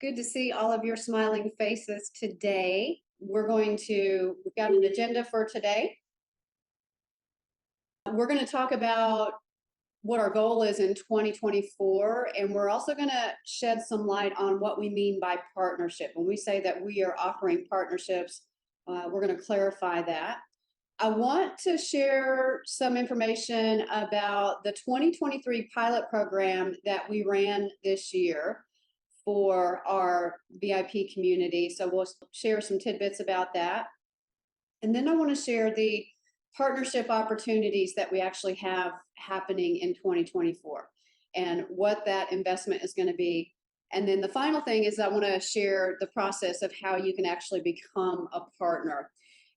Good to see all of your smiling faces today. We've got an agenda for today. We're going to talk about what our goal is in 2024, and we're also going to shed some light on what we mean by partnership. When we say that we are offering partnerships, we're going to clarify that. I want to share some information about the 2023 pilot program that we ran this year for our VIP community. So we'll share some tidbits about that. And then I want to share the partnership opportunities that we actually have happening in 2024 and what that investment is going to be. And then the final thing is I want to share the process of how you can actually become a partner.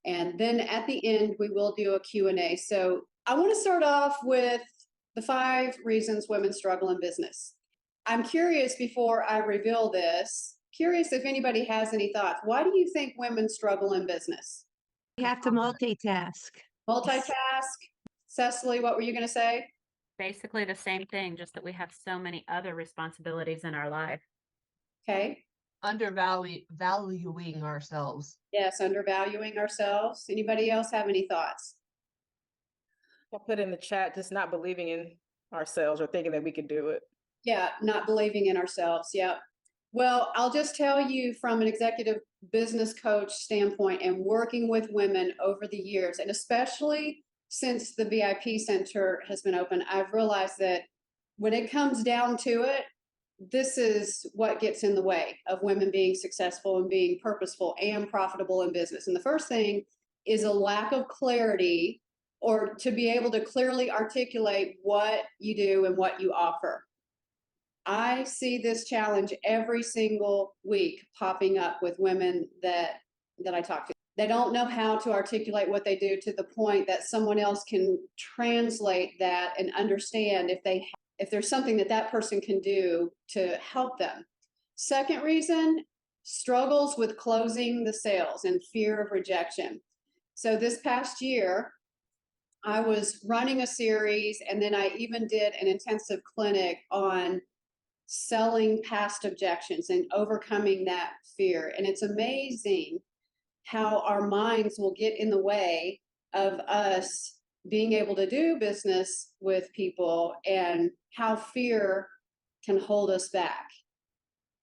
And then at the end, we will do a Q&A. So I want to start off with the 5 reasons women struggle in business. I'm curious, before I reveal this, curious if anybody has any thoughts. Why do you think women struggle in business? You have to multitask. Multitask? Cecily, what were you going to say? Basically the same thing, just that we have so many other responsibilities in our life. Okay. Valuing ourselves. Yes, undervaluing ourselves. Anybody else have any thoughts? I put in the chat, just not believing in ourselves or thinking that we could do it. Yeah, not believing in ourselves. Yeah. Well, I'll just tell you from an executive business coach standpoint and working with women over the years, and especially since the VIP Center has been open, I've realized that when it comes down to it, this is what gets in the way of women being successful and being purposeful and profitable in business. And the first thing is a lack of clarity, or to be able to clearly articulate what you do and what you offer. I see this challenge every single week popping up with women that I talk to. They don't know how to articulate what they do to the point that someone else can translate that and understand if there's something that person can do to help them. Second reason, struggles with closing the sales and fear of rejection. So this past year, I was running a series, and then I even did an intensive clinic on selling past objections and overcoming that fear. And it's amazing how our minds will get in the way of us being able to do business with people and how fear can hold us back.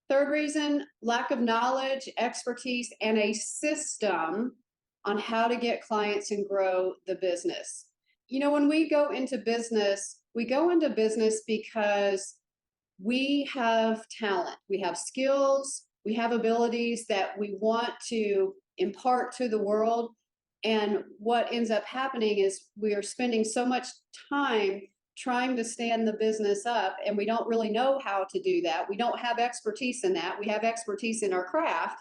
Third reason, lack of knowledge, expertise, and a system on how to get clients and grow the business. You know, when we go into business because we have talent, we have skills, we have abilities that we want to impart to the world. And what ends up happening is we are spending so much time trying to stand the business up, and we don't really know how to do that. We don't have expertise in that. We have expertise in our craft.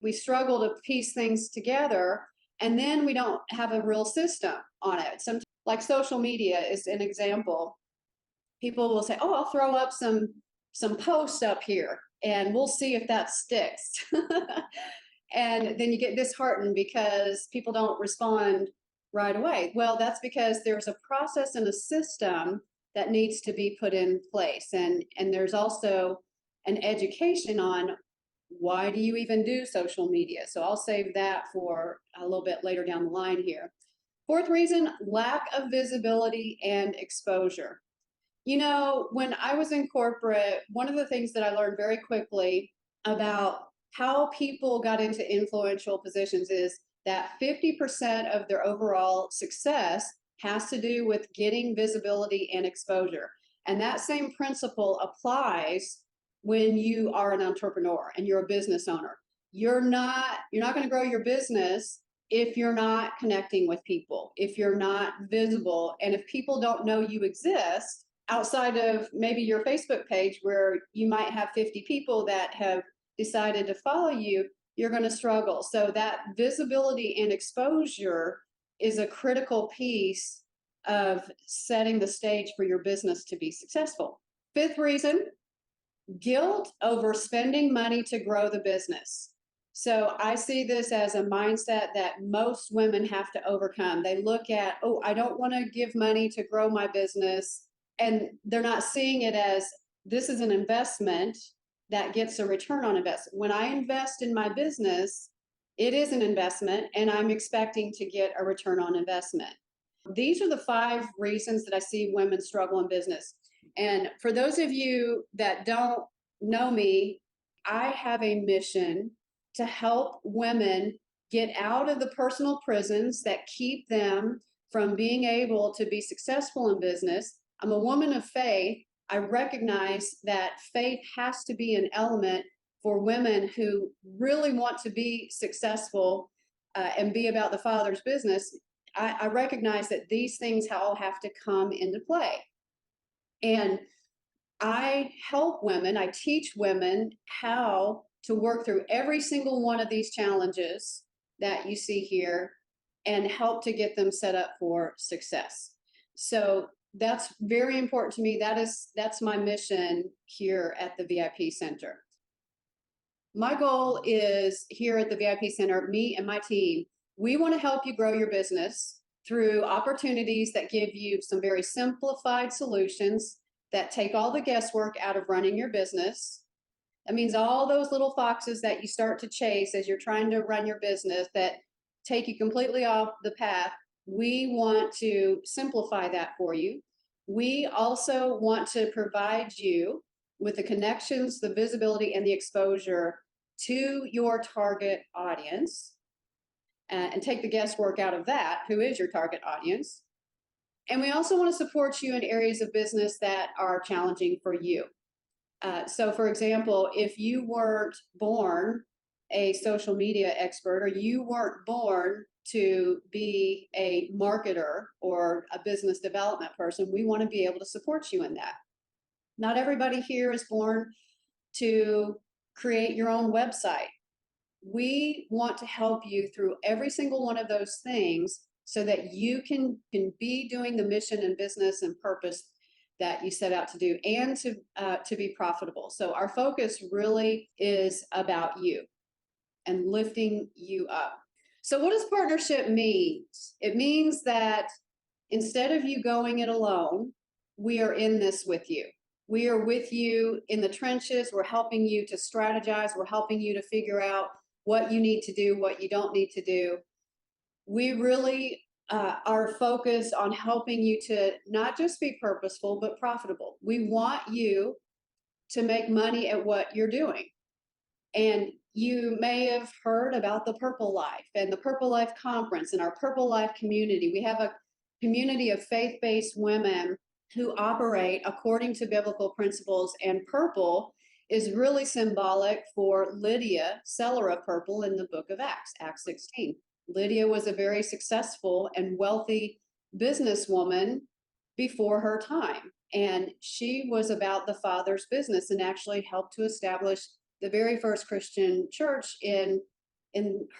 We struggle to piece things together, and then we don't have a real system on it. Sometimes, like social media is an example. People will say, oh, I'll throw up some posts up here and we'll see if that sticks. And then you get disheartened because people don't respond right away. Well, that's because there's a process and a system that needs to be put in place. And there's also an education on why do you even do social media? So I'll save that for a little bit later down the line here. Fourth reason, lack of visibility and exposure. You know, when I was in corporate, one of the things that I learned very quickly about how people got into influential positions is that 50% of their overall success has to do with getting visibility and exposure. And that same principle applies when you are an entrepreneur and you're a business owner. You're not going to grow your business if you're not connecting with people, if you're not visible, and if people don't know you exist outside of maybe your Facebook page where you might have 50 people that have decided to follow you, you're going to struggle. So that visibility and exposure is a critical piece of setting the stage for your business to be successful. Fifth reason, guilt over spending money to grow the business. So I see this as a mindset that most women have to overcome. They look at, oh, I don't want to give money to grow my business. And they're not seeing it as this is an investment that gets a return on investment. When I invest in my business, it is an investment and I'm expecting to get a return on investment. These are the 5 reasons that I see women struggle in business. And for those of you that don't know me, I have a mission to help women get out of the personal prisons that keep them from being able to be successful in business. I'm a woman of faith. I recognize that faith has to be an element for women who really want to be successful and be about the Father's business. I recognize that these things all have to come into play. And I help women, I teach women how to work through every single one of these challenges that you see here and help to get them set up for success. So that's very important to me. That's my mission here at the VIP Center. My goal is here at the VIP Center, me and my team, we want to help you grow your business through opportunities that give you some very simplified solutions that take all the guesswork out of running your business. That means all those little foxes that you start to chase as you're trying to run your business that take you completely off the path. We want to simplify that for you. We also want to provide you with the connections, the visibility, and the exposure to your target audience, and take the guesswork out of that. Who is your target audience? And we also want to support you in areas of business that are challenging for you. So for example, if you weren't born a social media expert, or you weren't born to be a marketer or a business development person, we want to be able to support you in that. Not everybody here is born to create your own website. We want to help you through every single one of those things so that you can be doing the mission and business and purpose that you set out to do, and to be profitable. So our focus really is about you and lifting you up. So what does partnership mean? It means that instead of you going it alone, we are in this with you. We are with you in the trenches. We're helping you to strategize. We're helping you to figure out what you need to do, what you don't need to do. We really are focused on helping you to not just be purposeful, but profitable. We want you to make money at what you're doing. And you may have heard about the Purple Life and the Purple Life Conference and our Purple Life community. We have a community of faith-based women who operate according to biblical principles, and purple is really symbolic for Lydia, seller of purple in the book of Acts, Acts 16. Lydia was a very successful and wealthy businesswoman before her time, and she was about the Father's business and actually helped to establish the very first Christian church in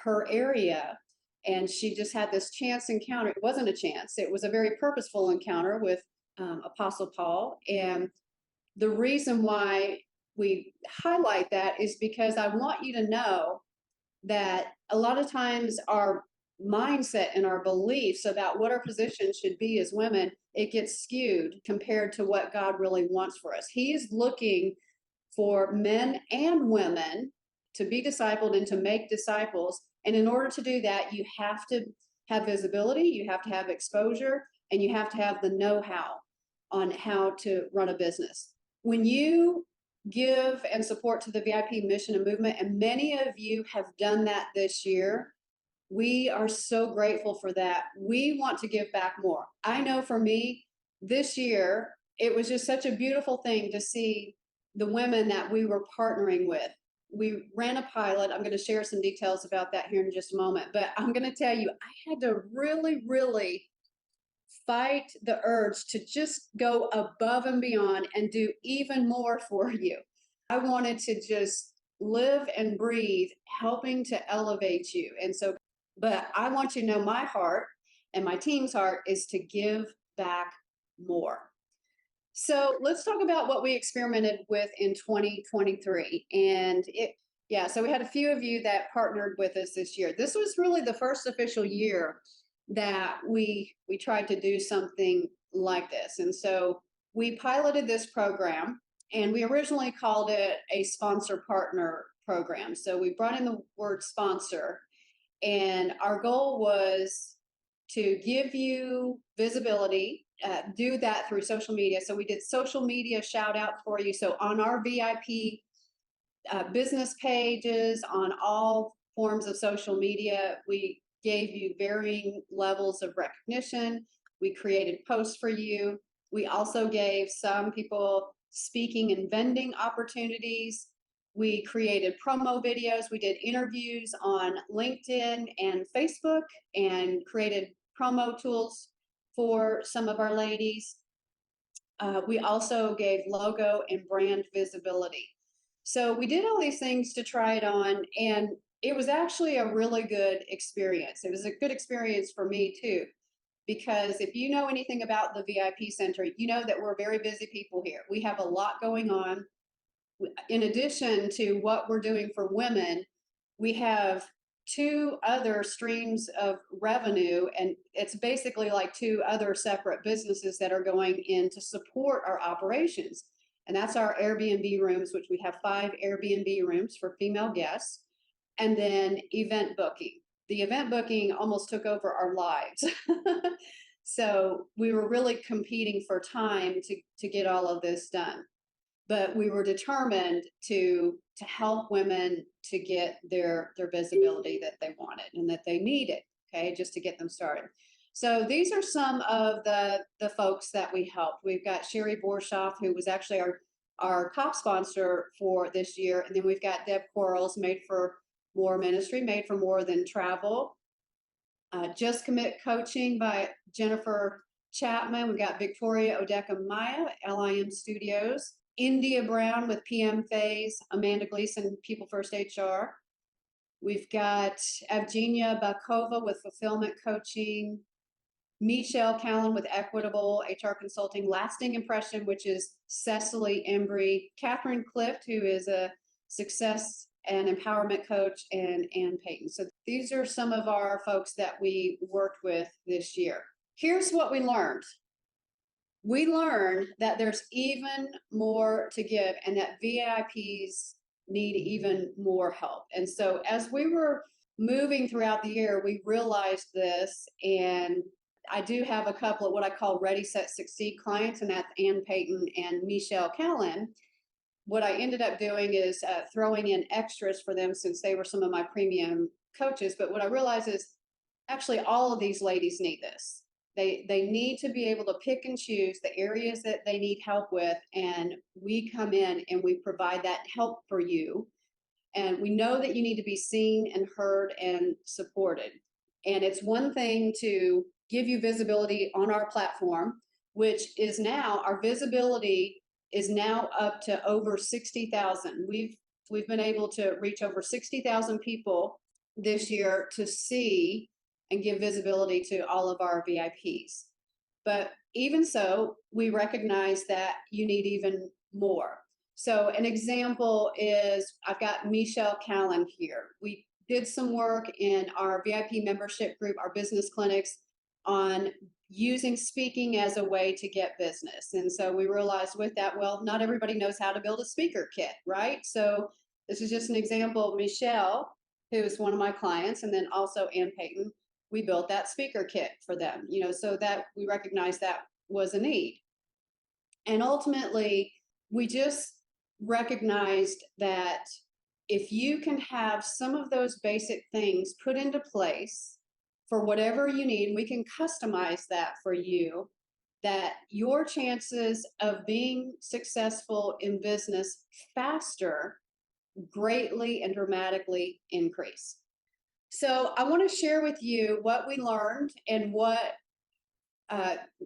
her area. And she just had this chance encounter. It wasn't a chance. It was a very purposeful encounter with Apostle Paul. And the reason why we highlight that is because I want you to know that a lot of times our mindset and our beliefs about what our position should be as women, it gets skewed compared to what God really wants for us. He is looking for men and women to be discipled and to make disciples. And in order to do that, you have to have visibility, you have to have exposure, and you have to have the know-how on how to run a business. When you give and support to the VIP mission and movement, and many of you have done that this year, we are so grateful for that. We want to give back more. I know for me, this year, it was just such a beautiful thing to see the women that we were partnering with. We ran a pilot. I'm going to share some details about that here in just a moment, but I'm going to tell you, I had to really, really fight the urge to just go above and beyond and do even more for you. I wanted to just live and breathe, helping to elevate you. And so, but I want you to know my heart and my team's heart is to give back more. So let's talk about what we experimented with in 2023. And so we had a few of you that partnered with us this year. This was really the first official year that we tried to do something like this. And so we piloted this program And we originally called it a sponsor partner program. So we brought in the word sponsor, and our goal was to give you visibility, do that through social media. So we did social media shout out for you. So on our VIP business pages, on all forms of social media, we gave you varying levels of recognition. We created posts for you. We also gave some people speaking and vending opportunities. We created promo videos. We did interviews on LinkedIn and Facebook and created promo tools for some of our ladies. We also gave logo and brand visibility. So we did all these things to try it on, and it was actually a really good experience. It was a good experience for me too, because if you know anything about the VIP Center, you know that we're very busy people here. We have a lot going on. In addition to what we're doing for women, we have two other streams of revenue, and it's basically like two other separate businesses that are going in to support our operations. And that's our Airbnb rooms, which we have 5 Airbnb rooms for female guests, and then event booking. The event booking almost took over our lives. So we were really competing for time to get all of this done. But we were determined to help women to get their visibility that they wanted and that they needed, okay, just to get them started. So these are some of the folks that we helped. We've got Sherry Borshoff, who was actually our top sponsor for this year. And then we've got Deb Quarles, Made for More Ministry, Made for More Than Travel. Just Commit Coaching by Jennifer Chapman. We've got Victoria Odeka Maya, LIM Studios. India Brown with PM Phase, Amanda Gleason, People First HR. We've got Evgenia Bakova with Fulfillment Coaching, Michelle Callan with Equitable HR Consulting, Lasting Impression, which is Cecily Embry, Catherine Clift, who is a success and empowerment coach, and Ann Payton. So these are some of our folks that we worked with this year. Here's what we learned. We learned that there's even more to give and that VIPs need even more help. And so as we were moving throughout the year, we realized this, and I do have a couple of what I call Ready, Set, Succeed clients, and that's Ann Payton and Michelle Callan. What I ended up doing is throwing in extras for them since they were some of my premium coaches. But what I realized is actually all of these ladies need this. They need to be able to pick and choose the areas that they need help with, and we come in and we provide that help for you. And we know that you need to be seen and heard and supported. And it's one thing to give you visibility on our platform, which is now, our visibility is now up to over 60,000. We've been able to reach over 60,000 people this year to see and give visibility to all of our VIPs. But even so, we recognize that you need even more. So an example is, I've got Michelle Callan here. We did some work in our VIP membership group, our business clinics, on using speaking as a way to get business. And so we realized with that, well, not everybody knows how to build a speaker kit, right? So this is just an example. Michelle, who is one of my clients, and then also Ann Payton, we built that speaker kit for them, so that we recognized that was a need. And ultimately, we just recognized that if you can have some of those basic things put into place for whatever you need, we can customize that for you, that your chances of being successful in business faster greatly and dramatically increase. So I want to share with you what we learned and what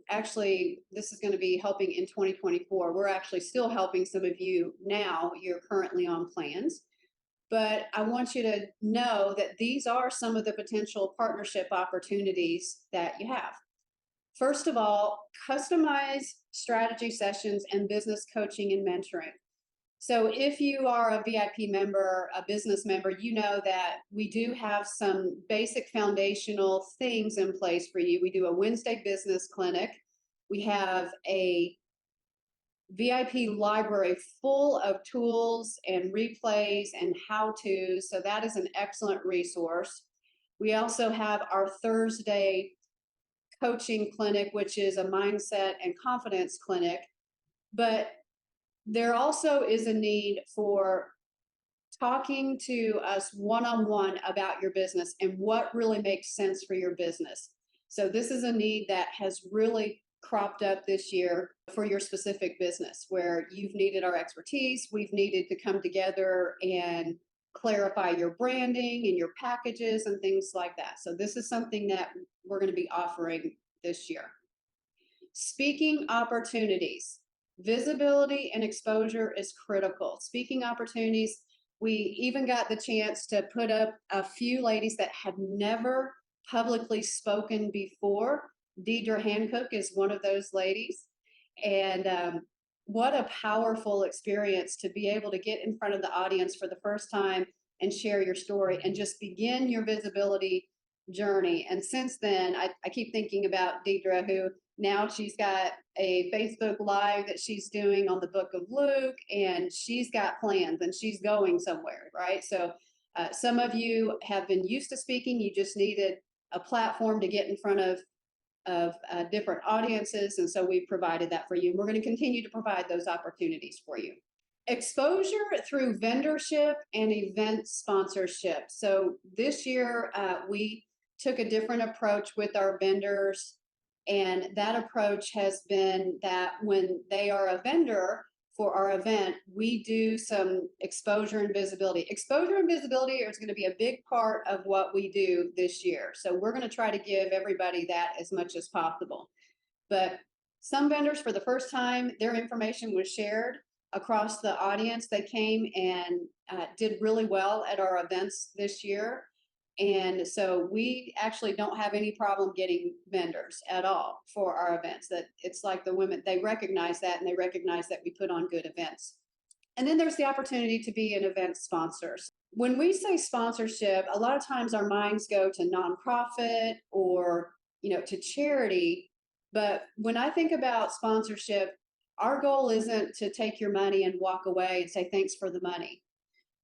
actually this is going to be helping in 2024. We're actually still helping some of you now. You're currently on plans. But I want you to know that these are some of the potential partnership opportunities that you have. First of all, customize strategy sessions and business coaching and mentoring. So if you are a VIP member, a business member, you know that we do have some basic foundational things in place for you. We do a Wednesday business clinic. We have a VIP library full of tools and replays and how-tos. So that is an excellent resource. We also have our Thursday coaching clinic, which is a mindset and confidence clinic. But there also is a need for talking to us one-on-one about your business and what really makes sense for your business. So this is a need that has really cropped up this year for your specific business, where you've needed our expertise. We've needed to come together and clarify your branding and your packages and things like that. So this is something that we're going to be offering this year. Speaking opportunities. Visibility and exposure is critical. Speaking opportunities, we even got the chance to put up a few ladies that had never publicly spoken before. Deidre Hancock is one of those ladies. And what a powerful experience to be able to get in front of the audience for the first time and share your story and just begin your visibility journey. And since then, I keep thinking about Deidre, who now she's got a Facebook Live that she's doing on the book of Luke, and she's got plans and she's going somewhere, right? So some of you have been used to speaking. You just needed a platform to get in front of different audiences. And so we've provided that for you. And we're going to continue to provide those opportunities for you. Exposure through vendorship and event sponsorship. So this year, we took a different approach with our vendors. And that approach has been that when they are a vendor for our event, we do some exposure and visibility. Exposure and visibility is going to be a big part of what we do this year. So we're going to try to give everybody that as much as possible. But some vendors, for the first time, their information was shared across the audience. They came and did really well at our events this year. And so we actually don't have any problem getting vendors at all for our events. That it's like the women, they recognize that, and they recognize that we put on good events. And then there's the opportunity to be an event sponsor. When we say sponsorship, a lot of times our minds go to nonprofit or, to charity. But when I think about sponsorship, our goal isn't to take your money and walk away and say, thanks for the money.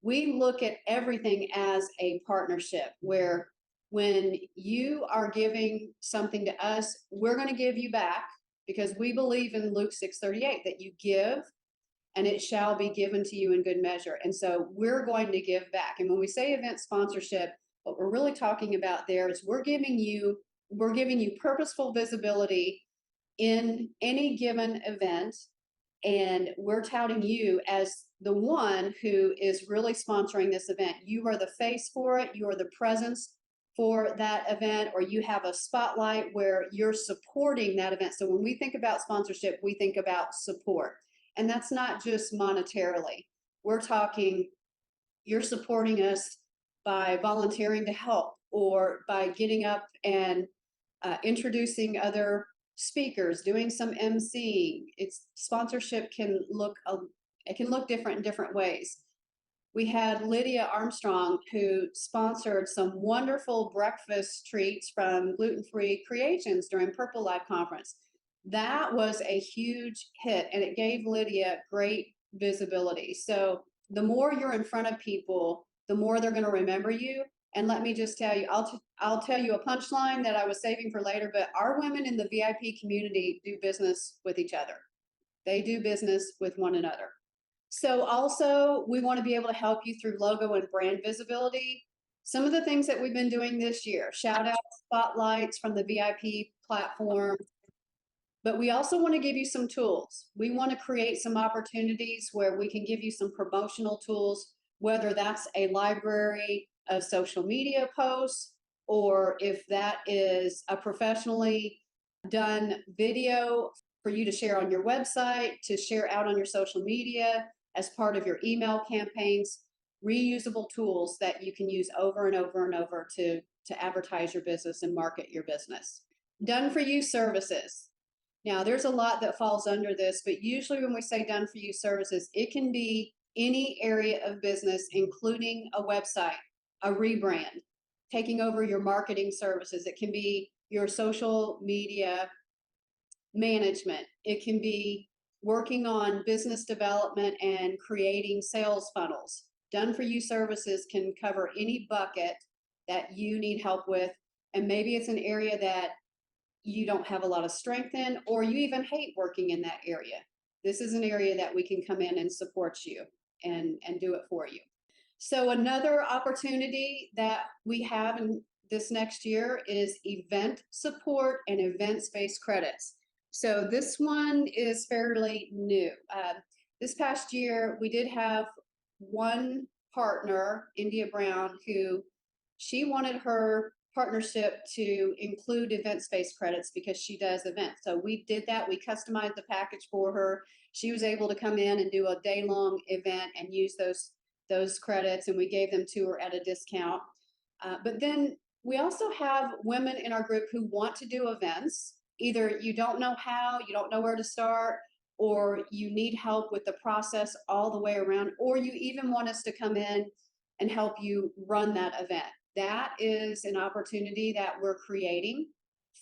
We look at everything as a partnership, where when you are giving something to us, we're going to give you back, because we believe in Luke 6:38 that you give and it shall be given to you in good measure. And so we're going to give back. And when we say event sponsorship, what we're really talking about there is we're giving you purposeful visibility in any given event. And we're touting you as the one who is really sponsoring this event. You are the face for it. You are the presence for that event, or you have a spotlight where you're supporting that event. So when we think about sponsorship, we think about support. And that's not just monetarily. We're talking, you're supporting us by volunteering to help, or by getting up and introducing other speakers, doing some emceeing. It's sponsorship can look different in different ways. We had Lydia Armstrong, who sponsored some wonderful breakfast treats from Gluten Free Creations during Purple Live Conference. That was a huge hit, and it gave Lydia great visibility. So the more you're in front of people, the more they're going to remember you. And let me just tell you, I'll tell you a punchline that I was saving for later, but our women in the VIP community do business with each other. They do business with one another. So also, we want to be able to help you through logo and brand visibility. Some of the things that we've been doing this year, shout out spotlights from the VIP platform. But we also want to give you some tools. We want to create some opportunities where we can give you some promotional tools, whether that's a library of social media posts, or if that is a professionally done video for you to share on your website, to share out on your social media as part of your email campaigns. Reusable tools that you can use over and over and over to advertise your business and market your business. Done for you services. Now, there's a lot that falls under this, but usually when we say done for you services, it can be any area of business, including a website, a rebrand, taking over your marketing services. It can be your social media management. It can be working on business development and creating sales funnels. Done for you services can cover any bucket that you need help with. And maybe it's an area that you don't have a lot of strength in, or you even hate working in that area. This is an area that we can come in and support you and do it for you. So another opportunity that we have in this next year is event support and events-based credits. So this one is fairly new. This past year, we did have one partner, India Brown, who she wanted her partnership to include event-based credits because she does events. So we did that. We customized the package for her. She was able to come in and do a day-long event and use those credits, and we gave them to her at a discount. But then we also have women in our group who want to do events. Either you don't know how, you don't know where to start, or you need help with the process all the way around, or you even want us to come in and help you run that event. That is an opportunity that we're creating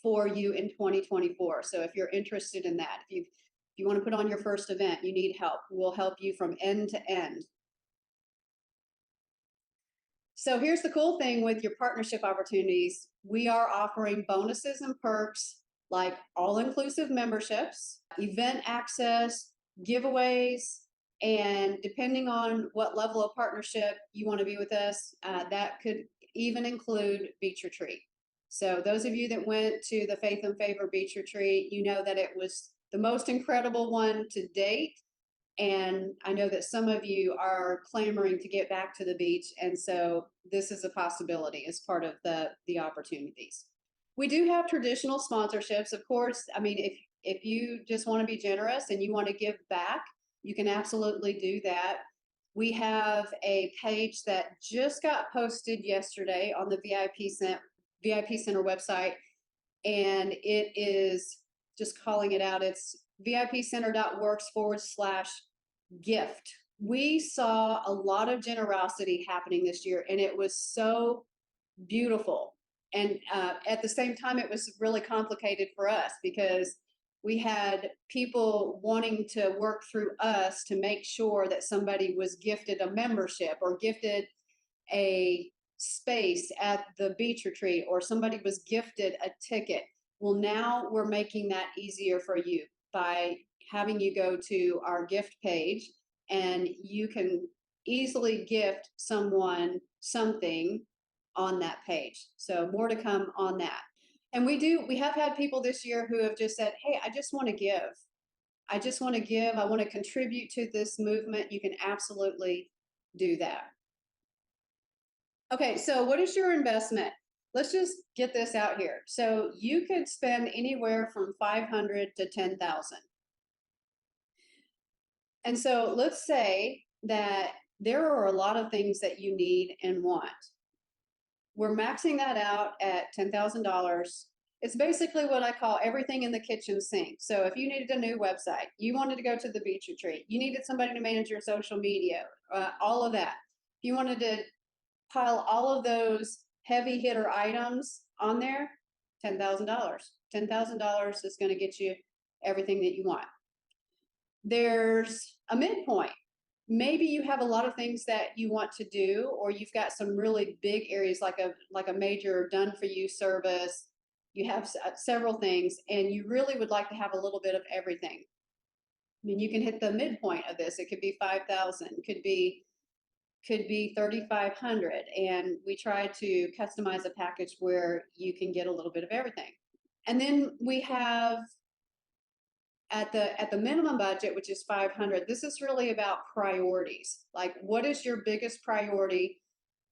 for you in 2024. So if you're interested in that, if you want to put on your first event, you need help, we'll help you from end to end. So here's the cool thing with your partnership opportunities. We are offering bonuses and perks like all-inclusive memberships, event access, giveaways, and depending on what level of partnership you want to be with us, that could even include beach retreat. So those of you that went to the Faith and Favor beach retreat, you know that it was the most incredible one to date. And I know that some of you are clamoring to get back to the beach. And so this is a possibility as part of the opportunities. We do have traditional sponsorships, of course. I mean, if you just want to be generous and you want to give back, you can absolutely do that. We have a page that just got posted yesterday on the VIP Center website, and it is just calling it out. It's vipcenter.works/gift. We saw a lot of generosity happening this year, and it was so beautiful. And at the same time, it was really complicated for us because we had people wanting to work through us to make sure that somebody was gifted a membership or gifted a space at the beach retreat, or somebody was gifted a ticket. Well, now we're making that easier for you by having you go to our gift page, and you can easily gift someone something on that page. So more to come on that. And we have had people this year who have just said, hey, I just want to give. I just want to give. I want to contribute to this movement. You can absolutely do that. Okay, so what is your investment? Let's just get this out here. So you could spend anywhere from $500 to $10,000. And so let's say that there are a lot of things that you need and want. We're maxing that out at $10,000. It's basically what I call everything in the kitchen sink. So if you needed a new website, you wanted to go to the beach retreat, you needed somebody to manage your social media, all of that. If you wanted to pile all of those heavy hitter items on there, $10,000. $10,000 is going to get you everything that you want. There's a midpoint. Maybe you have a lot of things that you want to do, or you've got some really big areas like a major done for you service. You have several things, and you really would like to have a little bit of everything. I mean, you can hit the midpoint of this. It could be 5,000, could be 3,500, and we try to customize a package where you can get a little bit of everything. And then we have at the minimum budget, which is 500, this is really about priorities. Like, what is your biggest priority,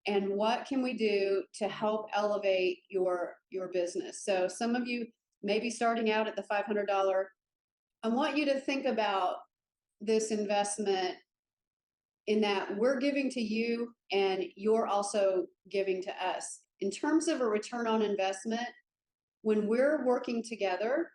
and what can we do to help elevate your business? So some of you may be starting out at the $500. I want you to think about this investment in that we're giving to you and you're also giving to us. In terms of a return on investment, when we're working together,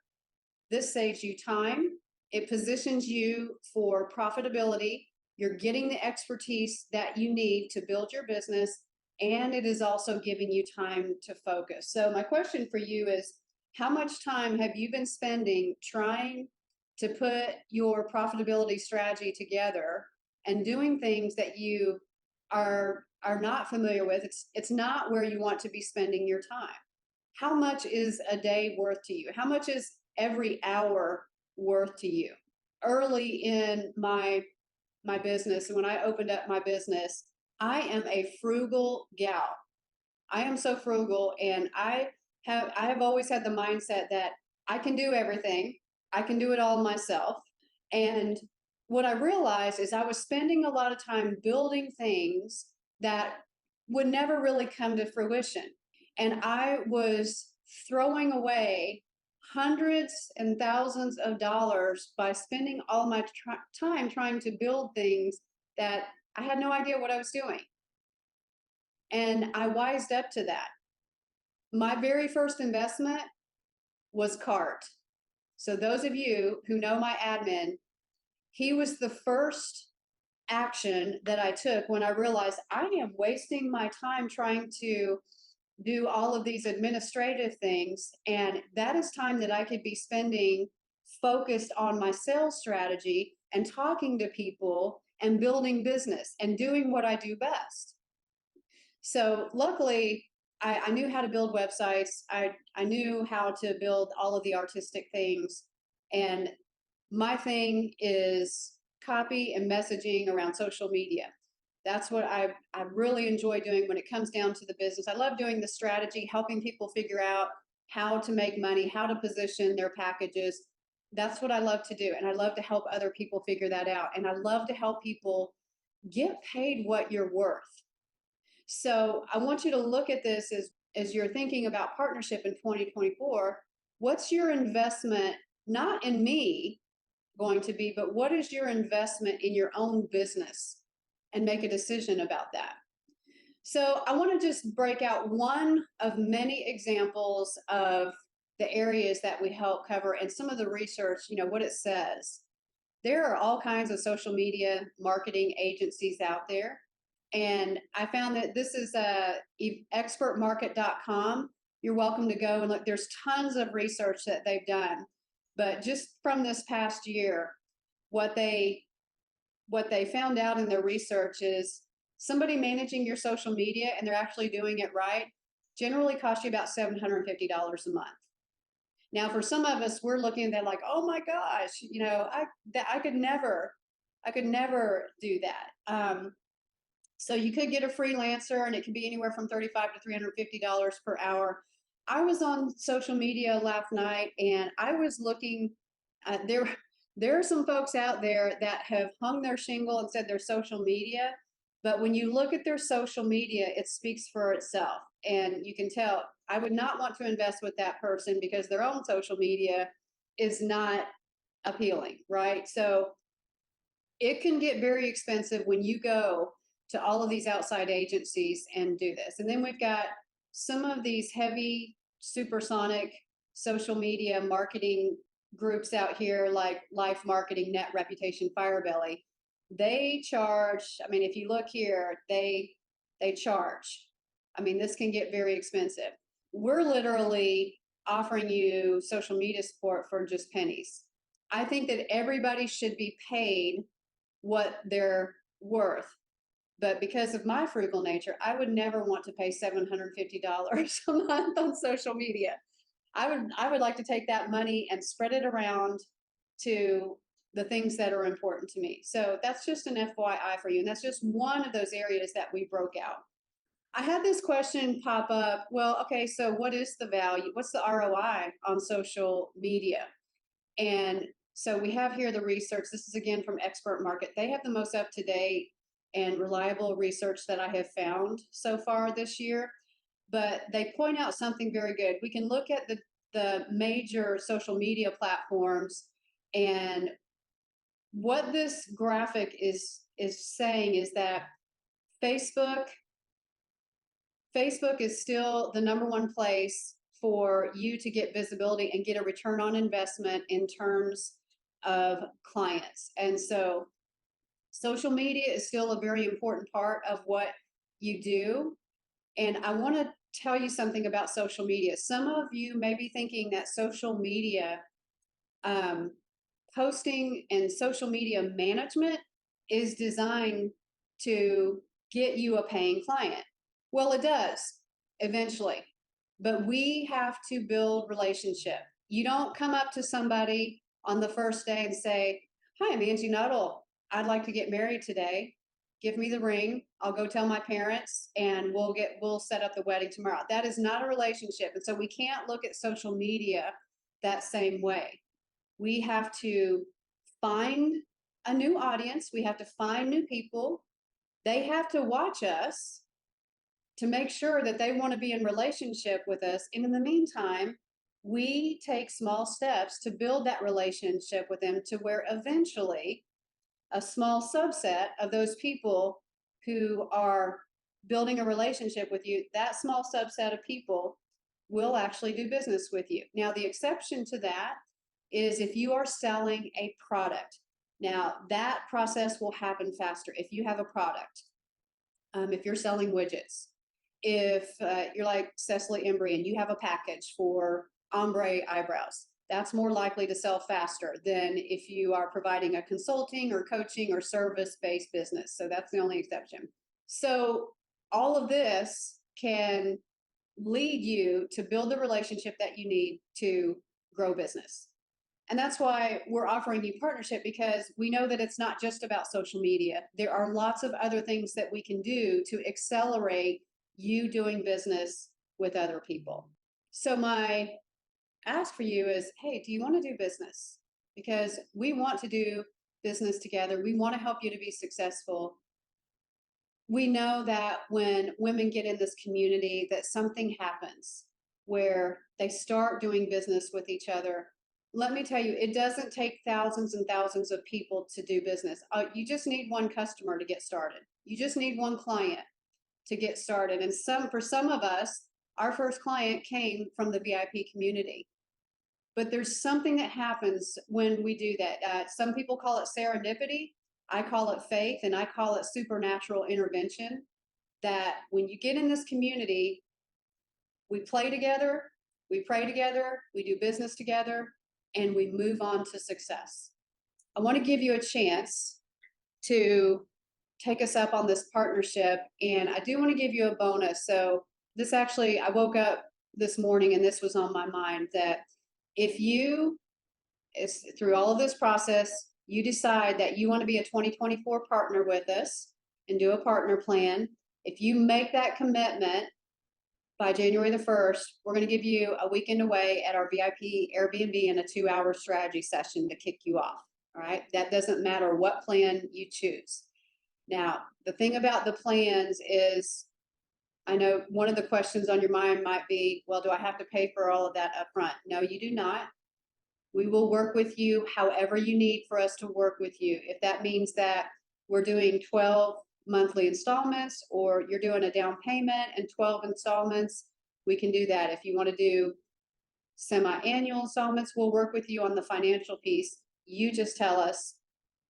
this saves you time. It positions you for profitability. You're getting the expertise that you need to build your business, and it is also giving you time to focus. So my question for you is, how much time have you been spending trying to put your profitability strategy together and doing things that you are not familiar with. It's not where you want to be spending your time. How much is a day worth to you? How much is every hour worth to you? Early in my business, when I opened up my business, I am a frugal gal. I am so frugal, and I have always had the mindset that I can do everything. I can do it all myself. And what I realized is I was spending a lot of time building things that would never really come to fruition. And I was throwing away hundreds and thousands of dollars by spending all my time trying to build things that I had no idea what I was doing. And I wised up to that. My very first investment was Cart. So those of you who know my admin, he was the first action that I took when I realized I am wasting my time trying to do all of these administrative things. And that is time that I could be spending focused on my sales strategy and talking to people and building business and doing what I do best. So luckily, I knew how to build websites. I knew how to build all of the artistic things. And my thing is copy and messaging around social media. That's what I really enjoy doing when it comes down to the business. I love doing the strategy, helping people figure out how to make money, how to position their packages. That's what I love to do. And I love to help other people figure that out. And I love to help people get paid what you're worth. So I want you to look at this as you're thinking about partnership in 2024. What's your investment, not in me going to be, but what is your investment in your own business? And make a decision about that. So I want to just break out one of many examples of the areas that we help cover and some of the research, what it says. There are all kinds of social media marketing agencies out there. And I found that this is expertmarket.com. You're welcome to go and look. There's tons of research that they've done. But just from this past year, what they found out in their research is somebody managing your social media, and they're actually doing it right, generally costs you about $750 a month. Now, for some of us, we're looking at that like, oh my gosh, I could never do that. So you could get a freelancer, and it can be anywhere from $35 to $350 per hour. I was on social media last night, and I was looking. There are some folks out there that have hung their shingle and said they're social media, but when you look at their social media, it speaks for itself. And you can tell I would not want to invest with that person because their own social media is not appealing, right? So it can get very expensive when you go to all of these outside agencies and do this. And then we've got some of these heavy supersonic social media marketing groups out here like Life Marketing, Net Reputation, Firebelly. They charge, if you look here, they charge. This can get very expensive. We're literally offering you social media support for just pennies. I think that everybody should be paid what they're worth. But because of my frugal nature, I would never want to pay $750 a month on social media. I would like to take that money and spread it around to the things that are important to me. So that's just an FYI for you. And that's just one of those areas that we broke out. I had this question pop up. Well, okay, so what is the value? What's the ROI on social media? And so we have here the research. This is again from Expert Market. They have the most up-to-date and reliable research that I have found so far this year. But they point out something very good. We can look at the major social media platforms, and what this graphic is saying is that Facebook is still the #1 place for you to get visibility and get a return on investment in terms of clients. And so social media is still a very important part of what you do. And I want to tell you something about social media. Some of you may be thinking that social media posting and social media management is designed to get you a paying client. Well, it does eventually, but we have to build relationship. You don't come up to somebody on the first day and say, "Hi, I'm Angie Nuttall. I'd like to get married today. Give me the ring. I'll go tell my parents and we'll set up the wedding tomorrow." That is not a relationship. And so we can't look at social media that same way. We have to find a new audience. We have to find new people. They have to watch us to make sure that they want to be in relationship with us. And in the meantime, we take small steps to build that relationship with them to where eventually a small subset of those people who are building a relationship with you, that small subset of people will actually do business with you. Now, the exception to that is if you are selling a product. Now, that process will happen faster if you have a product. If you're selling widgets, if you're like Cecily Embry and you have a package for ombre eyebrows, that's more likely to sell faster than if you are providing a consulting or coaching or service-based business. So that's the only exception. So all of this can lead you to build the relationship that you need to grow business. And that's why we're offering you partnership, because we know that it's not just about social media. There are lots of other things that we can do to accelerate you doing business with other people. So my ask for you is, hey, do you want to do business? Because we want to do business together. We want to help you to be successful. We know that when women get in this community, that something happens where they start doing business with each other. Let me tell you, it doesn't take thousands and thousands of people to do business. You just need one customer to get started. You just need one client to get started. And for some of us, our first client came from the VIP community. But there's something that happens when we do that. Some people call it serendipity. I call it faith, and I call it supernatural intervention. That when you get in this community, we play together, we pray together, we do business together, and we move on to success. I want to give you a chance to take us up on this partnership, and I do want to give you a bonus. So this actually, I woke up this morning and this was on my mind, that if you, through all of this process, you decide that you want to be a 2024 partner with us and do a partner plan, if you make that commitment by January the 1st, we're going to give you a weekend away at our VIP Airbnb and a 2-hour strategy session to kick you off. All right. That doesn't matter what plan you choose. Now, the thing about the plans is, I know one of the questions on your mind might be, well, do I have to pay for all of that upfront? No, you do not. We will work with you however you need for us to work with you. If that means that we're doing 12 monthly installments, or you're doing a down payment and 12 installments, we can do that. If you want to do semi-annual installments, we'll work with you on the financial piece. You just tell us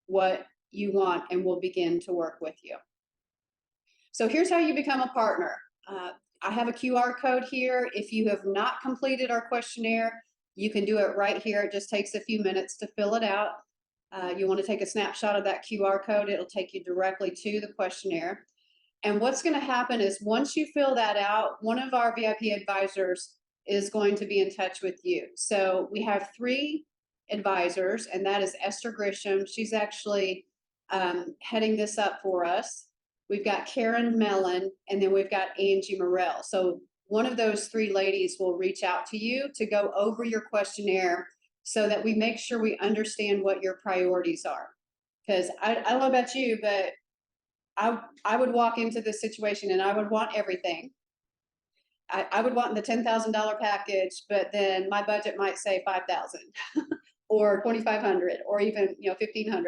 what you want and we'll begin to work with you. So here's how you become a partner. I have a QR code here. If you have not completed our questionnaire, you can do it right here. It just takes a few minutes to fill it out. You want to take a snapshot of that QR code. It'll take you directly to the questionnaire. And what's going to happen is once you fill that out, one of our VIP advisors is going to be in touch with you. So we have 3 advisors, and that is Esther Grisham. She's actually heading this up for us. We've got Karen Mellon, and then we've got Angie Morell. So one of those 3 ladies will reach out to you to go over your questionnaire so that we make sure we understand what your priorities are. Because I don't know about you, but I would walk into this situation and I would want everything. I would want the $10,000 package, but then my budget might say $5,000 or $2,500 or even $1,500,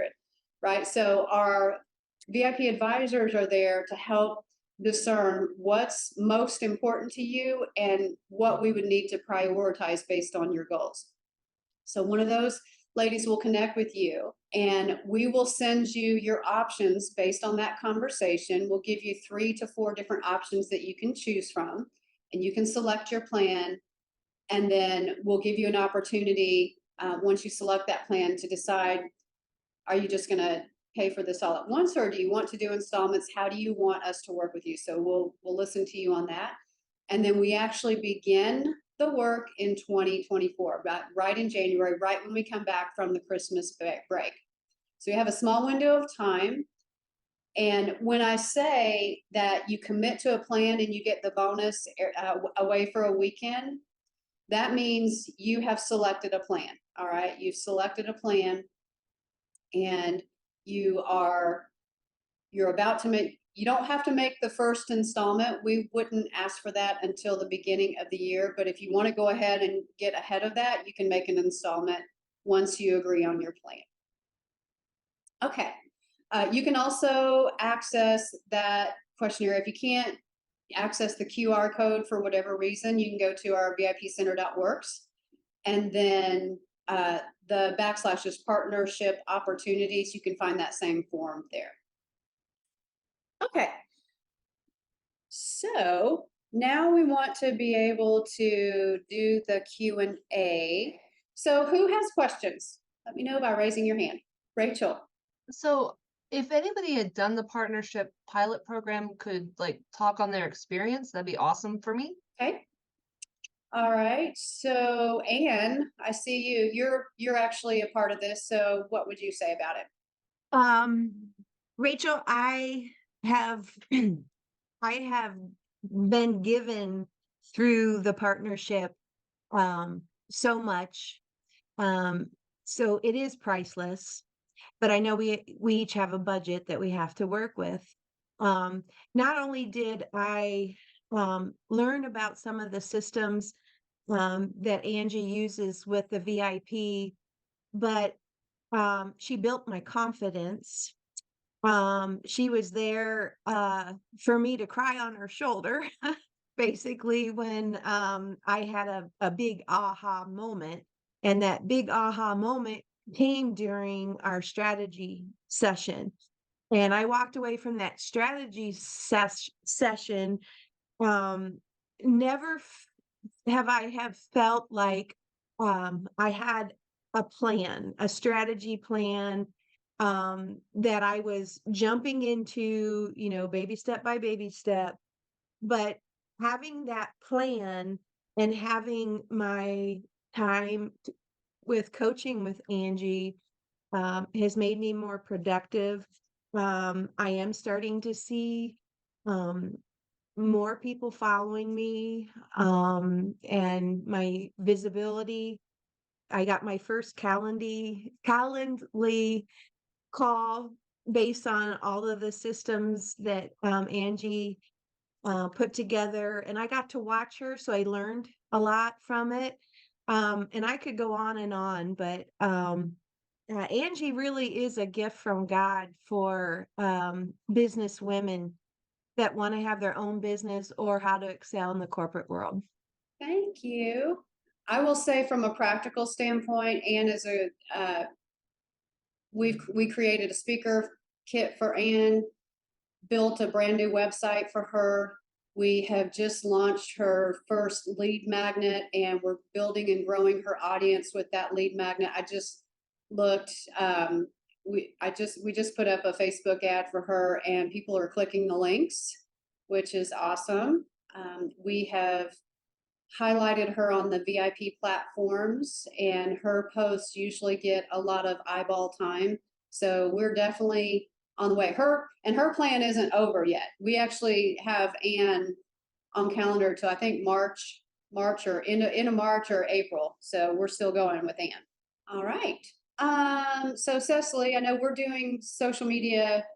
right? So our VIP advisors are there to help discern what's most important to you and what we would need to prioritize based on your goals. So one of those ladies will connect with you, and we will send you your options based on that conversation. We'll give you 3 to 4 different options that you can choose from, and you can select your plan. And then we'll give you an opportunity once you select that plan, to decide, are you just gonna pay for this all at once, or do you want to do installments? How do you want us to work with you? So we'll listen to you on that. And then we actually begin the work in 2024, right in January, right when we come back from the Christmas break. So you have a small window of time. And when I say that you commit to a plan and you get the bonus away for a weekend, that means you have selected a plan. All right. You've selected a plan and you're about to make, you don't have to make the first installment. We wouldn't ask for that until the beginning of the year. But if you want to go ahead and get ahead of that, you can make an installment once you agree on your plan. Okay. You can also access that questionnaire. If you can't access the QR code for whatever reason, you can go to our VIPcenter.works, and then the / is partnership opportunities. You can find that same form there. Okay. So now we want to be able to do the Q&A. So who has questions? Let me know by raising your hand. Rachel. So if anybody had done the partnership pilot program could like talk on their experience, that'd be awesome for me. Okay. All right. So Anne, I see you. You're actually a part of this. So what would you say about it? Rachel, I have I have been given through the partnership so much. So it is priceless, but I know we each have a budget that we have to work with. Not only did I learn about some of the systems that Angie uses with the VIP, but she built my confidence. She was there for me to cry on her shoulder, basically, when I had a big aha moment. And that big aha moment came during our strategy session. And I walked away from that strategy session. Never have I felt like I had a plan, a strategy plan, that I was jumping into, baby step by baby step. But having that plan and having my time with coaching with Angie has made me more productive. I am starting to see more people following me, and my visibility. I got my first Calendly call based on all of the systems that Angie put together, and I got to watch her, so I learned a lot from it. And I could go on, but Angie really is a gift from God for business women that want to have their own business or how to excel in the corporate world. Thank you. I will say from a practical standpoint, Anne is we created a speaker kit for Anne, built a brand new website for her. We have just launched her first lead magnet, and we're building and growing her audience with that lead magnet. I just looked, we just put up a Facebook ad for her, and people are clicking the links, which is awesome. We have highlighted her on the VIP platforms, and her posts usually get a lot of eyeball time. So we're definitely on the way. Her plan isn't over yet. We actually have Anne on calendar to, I think, March or into March or April. So we're still going with Anne. All right. So Cecily, I know we're doing social media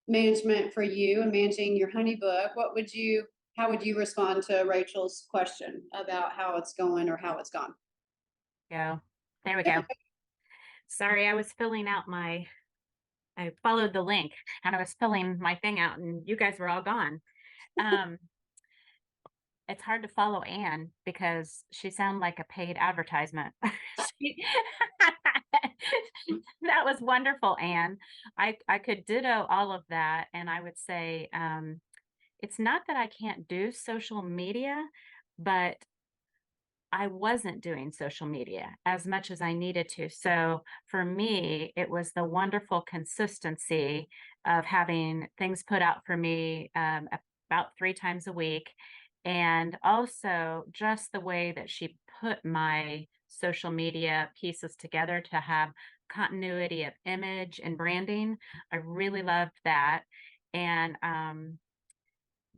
management for you and managing your HoneyBook. How would you respond to Rachel's question about how it's going or how it's gone? There we go. Sorry, I was filling out I followed the link and I was filling my thing out and you guys were all gone. It's hard to follow Anne because she sounded like a paid advertisement. That was wonderful, Anne. I could ditto all of that. And I would say, it's not that I can't do social media, but I wasn't doing social media as much as I needed to. So for me, it was the wonderful consistency of having things put out for me about 3 times a week. And also just the way that she put my social media pieces together to have continuity of image and branding. I really loved that. And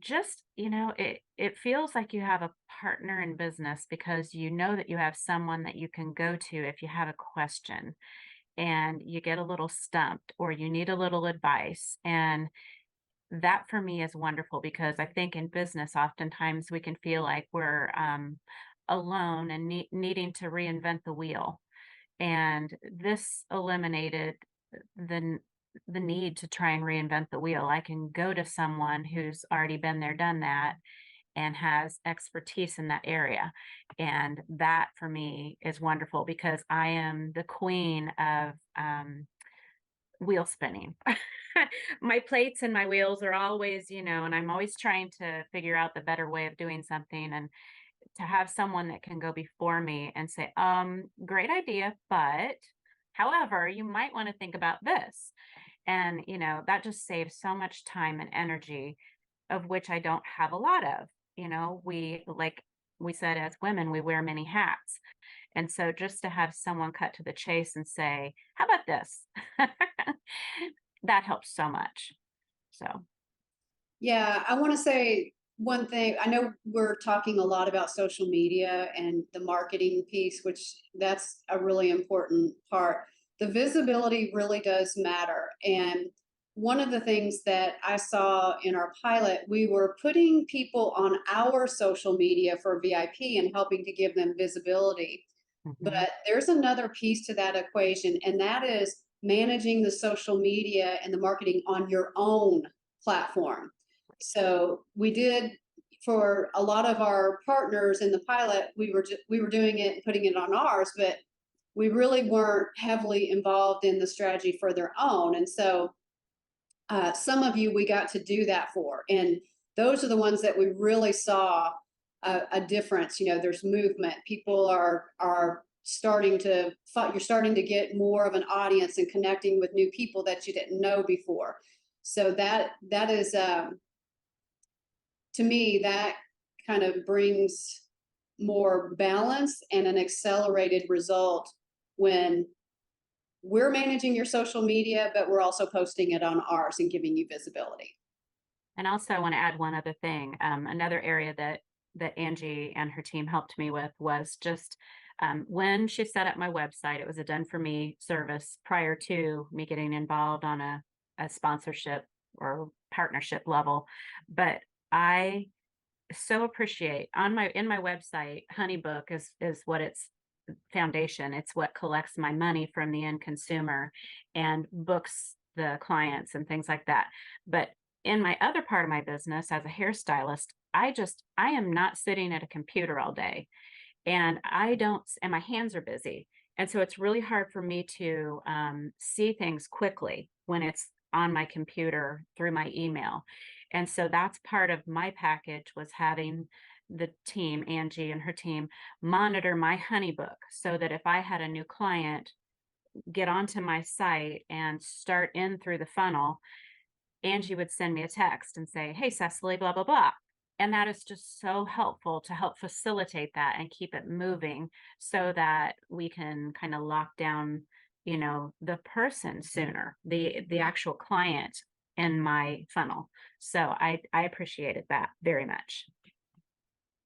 just, it feels like you have a partner in business because you know that you have someone that you can go to if you have a question and you get a little stumped or you need a little advice. And that for me is wonderful because I think in business, oftentimes we can feel like we're alone and needing to reinvent the wheel. And this eliminated the the need to try and reinvent the wheel. I can go to someone who's already been there, done that, and has expertise in that area. And that for me is wonderful because I am the queen of wheel spinning. My plates and my wheels are always, and I'm always trying to figure out the better way of doing something. And to have someone that can go before me and say, great idea, but however, you might want to think about this. And, that just saves so much time and energy, of which I don't have a lot of. Like we said, as women, we wear many hats. And so just to have someone cut to the chase and say, how about this? That helps so much. So, Yeah, I want to say one thing. I know we're talking a lot about social media and the marketing piece, which that's a really important part. The visibility really does matter. And one of the things that I saw in our pilot, we were putting people on our social media for VIP and helping to give them visibility. mhm. But there's another piece to that equation, and that is managing the social media and the marketing on your own platform. So we did for a lot of our partners in the pilot, we were doing it and putting it on ours, but we really weren't heavily involved in the strategy for their own. And so some of you we got to do that for, and those are the ones that we really saw a difference. There's movement. People are starting to you're starting to get more of an audience and connecting with new people that you didn't know before. So that is to me, that kind of brings more balance and an accelerated result when we're managing your social media, but we're also posting it on ours and giving you visibility. And also I want to add one other thing. Another area that Angie and her team helped me with was just when she set up my website, it was a done for me service prior to me getting involved on a sponsorship or partnership level. But I so appreciate in my website, HoneyBook is what its foundation. It's what collects my money from the end consumer and books the clients and things like that. But in my other part of my business as a hairstylist, I am not sitting at a computer all day, and my hands are busy. And so it's really hard for me to see things quickly when it's on my computer through my email. And so that's part of my package, was having the team, Angie and her team, monitor my HoneyBook so that if I had a new client get onto my site and start in through the funnel, Angie would send me a text and say, hey, Cecily, blah, blah, blah. And that is just so helpful to help facilitate that and keep it moving so that we can kind of lock down, the person sooner, the actual client in my funnel. So I appreciated that very much.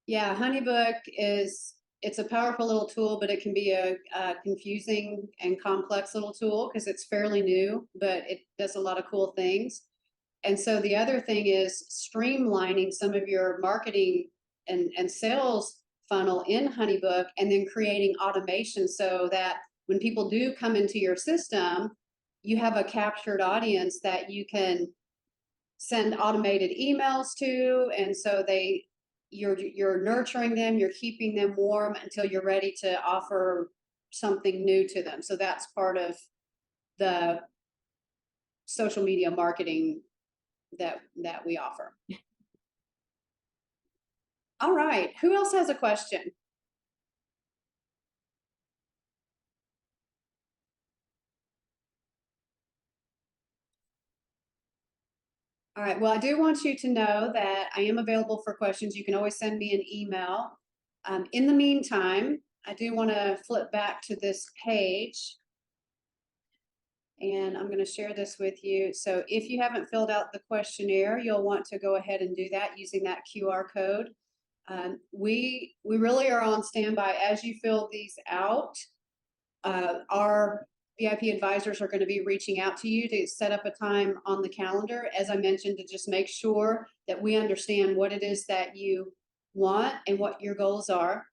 Yeah, HoneyBook it's a powerful little tool, but it can be a confusing and complex little tool because it's fairly new, but it does a lot of cool things. And so the other thing is streamlining some of your marketing and sales funnel in HoneyBook, and then creating automation so that when people do come into your system, you have a captured audience that you can send automated emails to. And so you're nurturing them, you're keeping them warm until you're ready to offer something new to them. So that's part of the social media marketing that we offer. All right, who else has a question? All right, well, I do want you to know that I am available for questions. You can always send me an email. In the meantime, I do want to flip back to this page. And I'm going to share this with you. So if you haven't filled out the questionnaire, you'll want to go ahead and do that using that QR code. We really are on standby as you fill these out. Our VIP advisors are going to be reaching out to you to set up a time on the calendar, as I mentioned, to just make sure that we understand what it is that you want and what your goals are.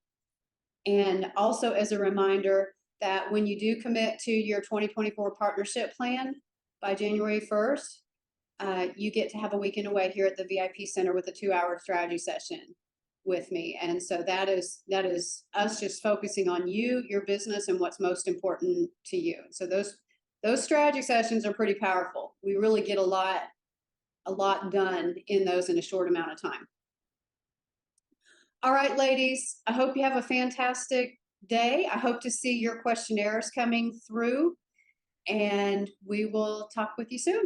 And also as a reminder that when you do commit to your 2024 partnership plan by January 1st, you get to have a weekend away here at the VIP Center with a 2-hour strategy session with me. And so that is us just focusing on you, your business, and what's most important to you. So those strategy sessions are pretty powerful. We really get a lot done in those in a short amount of time. All right, ladies, I hope you have a fantastic day. I hope to see your questionnaires coming through, and we will talk with you soon.